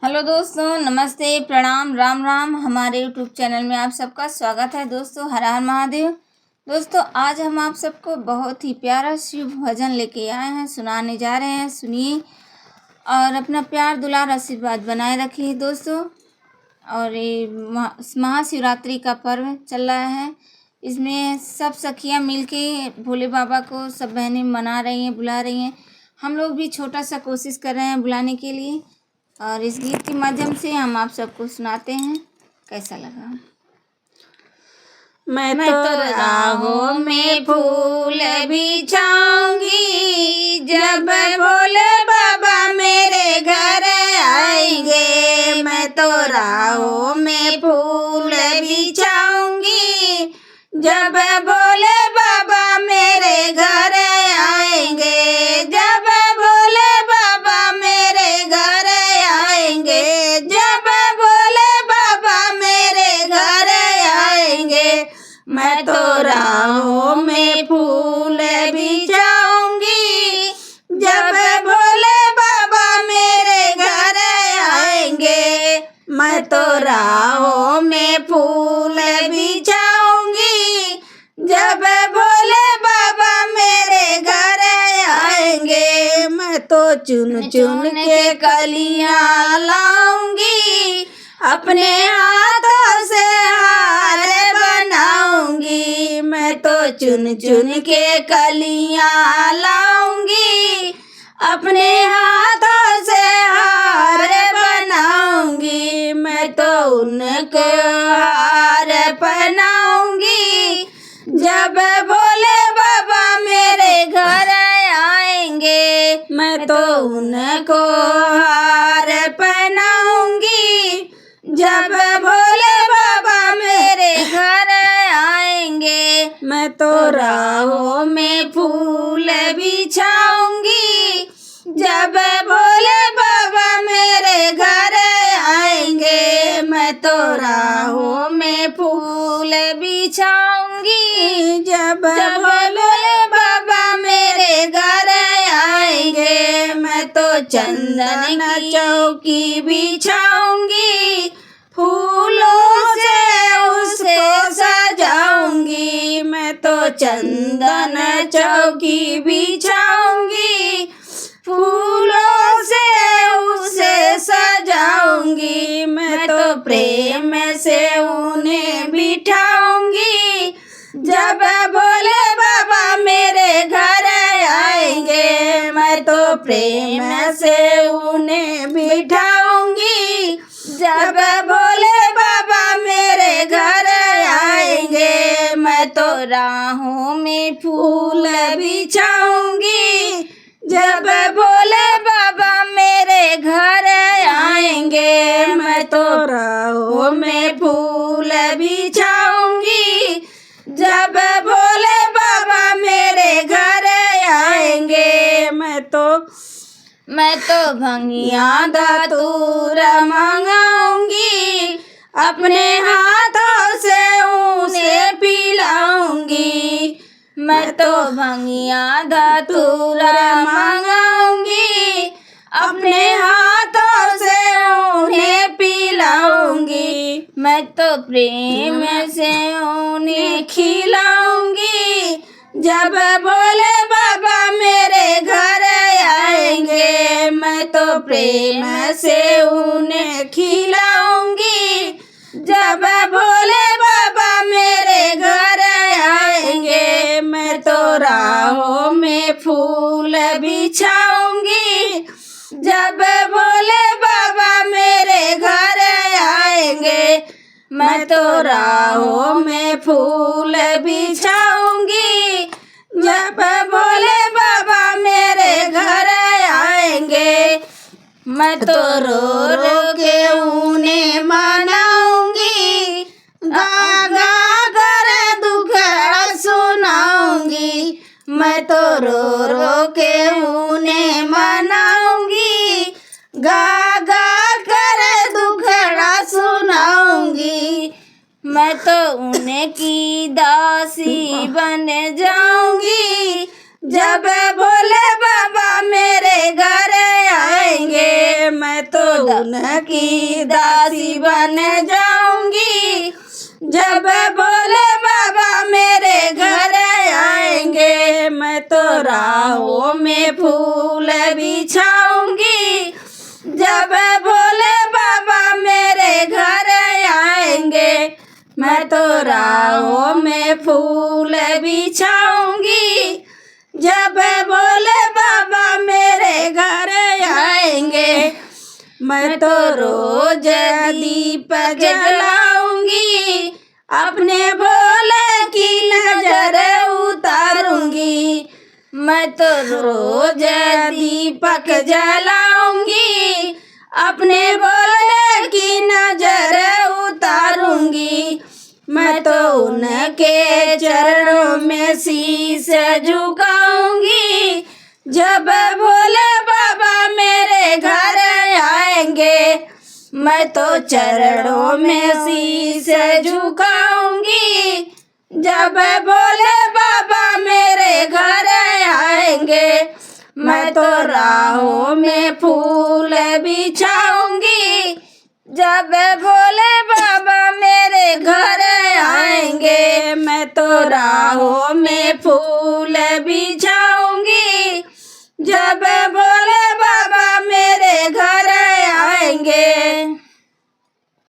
Hello दोस्तों, नमस्ते, प्रणाम, राम राम। हमारे यूट्यूब चैनल में आप सबका स्वागत है दोस्तों। हर हर महादेव। दोस्तों, आज हम आप सबको बहुत ही प्यारा शिव भजन लेके आए हैं, सुनाने जा रहे हैं। सुनिए और अपना प्यार दुलार आशीर्वाद बनाए रखिए दोस्तों। और ये महाशिवरात्रि का पर्व चल रहा है। इसमें सब सखियाँ मिलके भोले बाबा को सब बहनें मना रही हैं, बुला रही हैं। हम लोग भी छोटा सा कोशिश कर रहे हैं बुलाने के लिए, और इस गीत के माध्यम से हम आप सबको सुनाते हैं। कैसा लगा? मैं तो राहों में फूल बिछाऊंगी, जब भोले बाबा मेरे घर आएंगे। मैं तो राहों में फूल बिछाऊंगी, जब भोले बाबा मेरे घर आएंगे। जब भोले बाबा मेरे घर आएंगे, जब भोले बाबा मेरे घर आएंगे। मैं तो राहों में फूल बिछाऊंगी, जब भोले बाबा मेरे घर आएंगे। मैं तो राहों में फूल बिछाऊंगी, जब भोले बाबा मेरे घर आएंगे। मैं तो चुन चुन के कलियां लाऊंगी, अपने हाथों से हार बनाऊंगी। मैं तो चुन चुन के कलियां लाऊंगी, अपने हाथों से हार बनाऊंगी। मैं तो उनको हार पहनाऊंगी, जब भोले बाबा मेरे घर आएंगे। मैं तो उनको हार पहनाऊंगी, जब भोले बाबा मेरे घर आएंगे। मैं तो राहों में फूल बिछाऊंगी, जब भोले बाबा मेरे घर आएंगे। मैं तो राहों में फूल बिछाऊंगी, जब भोले बाबा मेरे घर आएंगे। मैं तो चंदन चौकी बिछाऊंगी, फूलों से उसको सजाऊंगी। मैं तो चंदन चौकी बिछाऊंगी, फूलों से उसे सजाऊंगी। मैं तो प्रेम से उन्हें बिठाऊंगी, जब भोले बाबा मेरे घर आएंगे। मैं तो प्रेम से उन्हें बिठाऊंगी, जब भोले बाबा मेरे घर आएंगे। मैं तो राहों में फूल बिछाऊंगी, जब भोले बाबा मेरे घर आएंगे। मैं तो राहों में फूल बिछाऊंगी, जब भोले बाबा मेरे घर आएंगे। मैं तो भंगिया धतूर मंगाऊंगी, अपने हाथों से उसे पिलाऊंगी। मैं तो भंगिया धतूर मंगाऊंगी, अपने हाथों से उन्हें पिलाऊंगी। मैं तो प्रेम से उन्हें खिलाऊंगी, जब भोले बाबा मेरे घर आएंगे। मैं तो प्रेम से उन्हें खिलाऊंगी, जब भोले बाबा मेरे घर आएंगे। मैं तो राहों में फूल बिछाऊंगी, जब भोले बाबा मेरे घर आएंगे। मैं तो राहों में फूल बिछाऊंगी, जब भोले बाबा मेरे घर आएंगे। मैं तो रो रो के उन्हें मनाऊंगी, गा गा कर दुख सुनाऊंगी। मैं तो रो रो के उन्हें मनाऊंगी, गा गा कर दुखड़ा सुनाऊंगी। मैं तो उनकी दासी बन जाऊंगी, जब भोले बाबा मेरे घर आएंगे। मैं मैं तो उनकी दासी बन जाऊंगी। जब भोले बाबा मेरे घर आएंगे, मैं तो राहों में फूल बिछाऊंगी। जब भोले बाबा मेरे घर आएंगे, मैं तो राहों में फूल बिछाऊंगी। जब भोले बाबा मेरे घर आएंगे, मैं तो रोज दीप जलाऊंगी। अपने भोले की नजर उतारूंगी। मैं तो रोज दीपक जलाऊंगी। अपने भोले की नजर उतारूंगी। मैं तो उनके चरणों में शीश झुकाऊंगी। जब भोले बाबा मेरे घर आएंगे, मैं तो चरणों में शीश झुकाऊंगी। जब भोले बाबा मेरे घर आएंगे, मैं तो राहों में फूल बिछाऊंगी। जब भोले बाबा मेरे घर आएंगे, मैं तो राहों में फूल बिछाऊंगी। जब